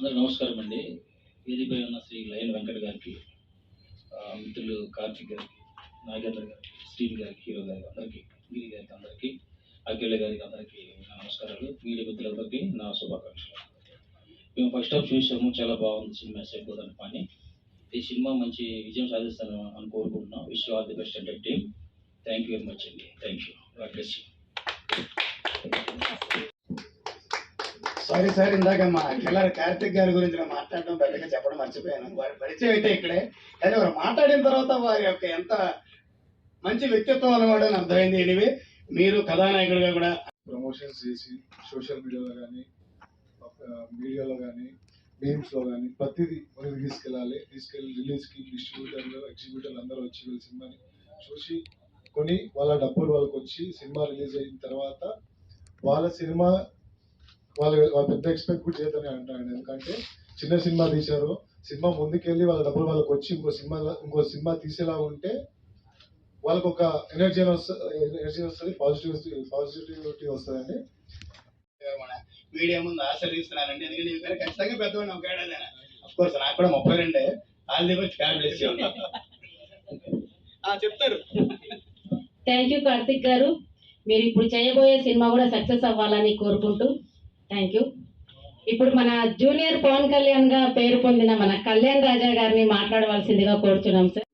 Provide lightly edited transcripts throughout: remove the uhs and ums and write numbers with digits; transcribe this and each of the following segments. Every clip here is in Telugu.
అందరికి నమస్కారం అండి. వేదికపై ఉన్న శ్రీ లయన్ వెంకట్ గారికి, మిత్రులు కార్తిక్ గారికి, నాగేంద్ర గారికి, శ్రీని గారికి, హీరో గారికి, అందరికీ, గిరి గారికి, అందరికీ, అఖిల గారికి, అందరికీ నా నమస్కారాలు. మీడియా మిత్రులందరికీ నా శుభాకాంక్షలు. మేము ఫస్ట్ హాఫ్ చూసాము, చాలా బాగుంది సినిమా. సరిపోదని పని. ఈ సినిమా మంచి విజయం సాధిస్తాను అని కోరుకుంటున్నాం. విష్ ఆల్ ది బెస్ట్ అంటే team. Thank you very much అండి. Thank you. God bless you. Sorry ఇందాక మా కిల్లర్ కార్తిక్ గారి గురించి నేను మాట్లాడడం పెద్దగా చెప్పడం మర్చిపోయాను. వారి పరిచయం అయితే ఇక్కడే, కానీ వారు మాట్లాడిన తర్వాత వారి యొక్క ఎంత మంచి వ్యక్తిత్వం అన్నమాట అని అర్థమైంది. ఎనివే మీరు కథానాయకుడిగా కూడా ప్రమోషన్స్ చేసి సోషల్ మీడియాలో కానీ మీడియాలో కానీ మీమ్స్లో కానీ ప్రతిదీ మనకి తీసుకెళ్ళి రిలీజ్కి డిస్ట్రిబ్యూటర్లు ఎగ్జిబ్యూటర్లు అందరూ వచ్చి వీళ్ళ సినిమాని చూసి కొని వాళ్ళ డబ్బులు వాళ్ళకి వచ్చి సినిమా రిలీజ్ అయిన తర్వాత వాళ్ళ సినిమా వాళ్ళు పెద్ద ఎక్స్పెక్ట్ కూడా చేయదని అంటాను. ఎందుకంటే చిన్న సినిమా తీశారు, సినిమా ముందుకెళ్ళి వాళ్ళ డబ్బులు వాళ్ళకి వచ్చి ఇంకో సినిమా తీసేలా ఉంటే వాళ్ళకు ఒక ఎనర్జీ వస్తుంది, పాజిటివిటీ వస్తుందండి. మీడియా ముందు ఆశీర్వదిస్తున్నానండి. ఎందుకంటే ఇవి ఖచ్చితంగా పెద్దవాడిని ఒక ఏడాదైనా. అఫ్ కోర్స్ నాకు కూడా 32. All the best. God bless you. చెప్తారు. థ్యాంక్ యూ కార్తిక్ గారు. మీరు ఇప్పుడు చేయబోయే సినిమా కూడా సక్సెస్ అవ్వాలని కోరుకుంటూ థ్యాంక్ యూ. ఇప్పుడు మన జూనియర్ పవన్ కళ్యాణ్ గా పేరు పొందిన మన కళ్యాణ్ రాజా గారిని మాట్లాడవలసిందిగా కోరుచున్నాం సార్.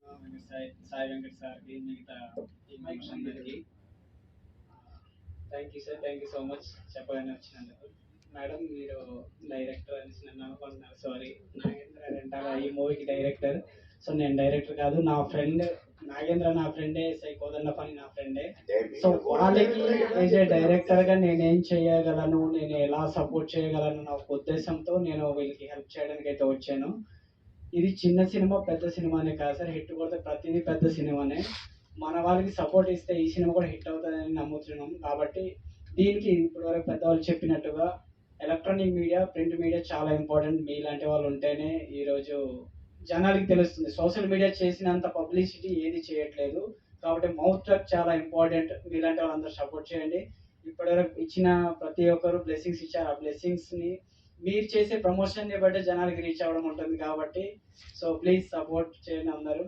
సాయి వెంకట్ సార్కి, మిగతా అందరికీ thank you sir. Thank you so much చెప్పగానే వచ్చినందుకు. మేడం మీరు డైరెక్టర్ అని నన్ను అనుకుంటున్నారు. సారీ, నాగేంద్ర అంటారా ఈ మూవీకి డైరెక్టర్. సో నేను డైరెక్టర్ కాదు, నా ఫ్రెండ్ నాగేంద్ర నా ఫ్రెండే, కోదండ పని నా ఫ్రెండే. సో వాళ్ళకి యాజ్ ఏ డైరెక్టర్గా నేనేం చేయగలను, నేను ఎలా సపోర్ట్ చేయగలను నా ఉద్దేశంతో నేను వీళ్ళకి హెల్ప్ చేయడానికి అయితే వచ్చాను. ఇది చిన్న సినిమా పెద్ద సినిమానే కాదు సార్, హిట్ కొడితే ప్రతిదీ పెద్ద సినిమానే. మన వాళ్ళకి సపోర్ట్ ఇస్తే ఈ సినిమా కూడా హిట్ అవుతుందని నమ్ముతున్నాం. కాబట్టి దీనికి ఇప్పటివరకు పెద్దవాళ్ళు చెప్పినట్టుగా ఎలక్ట్రానిక్ మీడియా, ప్రింట్ మీడియా చాలా ఇంపార్టెంట్. మీలాంటి వాళ్ళు ఉంటేనే ఈరోజు జనాలకి తెలుస్తుంది. సోషల్ మీడియా చేసినంత పబ్లిసిటీ ఏది చేయట్లేదు. కాబట్టి మౌత్ టాక్ చాలా ఇంపార్టెంట్. మీలాంటి వాళ్ళందరూ సపోర్ట్ చేయండి. ఇప్పటివరకు ఇచ్చిన ప్రతి ఒక్కరు బ్లెస్సింగ్స్ ఇచ్చారు. ఆ బ్లెస్సింగ్స్ని మీరు చేసే ప్రమోషన్ని బట్టి జనాలకి రీచ్ అవ్వడం ఉంటుంది. కాబట్టి సో ప్లీజ్ సపోర్ట్ చేయండి అందరూ.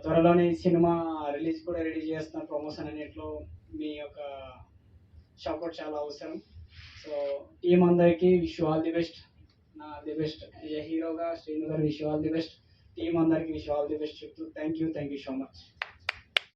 త్వరలోనే ఈ సినిమా రిలీజ్ కూడా రెడీ చేస్తున్న ప్రమోషన్ అన్నింటిలో మీ యొక్క సపోర్ట్ చాలా అవసరం. సో టీం అందరికీ wish all the best. The best హీరోగా శ్రీను గారు wish all the best. Team అందరికీ విష్ ఆల్ ది బెస్ట్ చెప్తూ థ్యాంక్ యూ సో మచ్.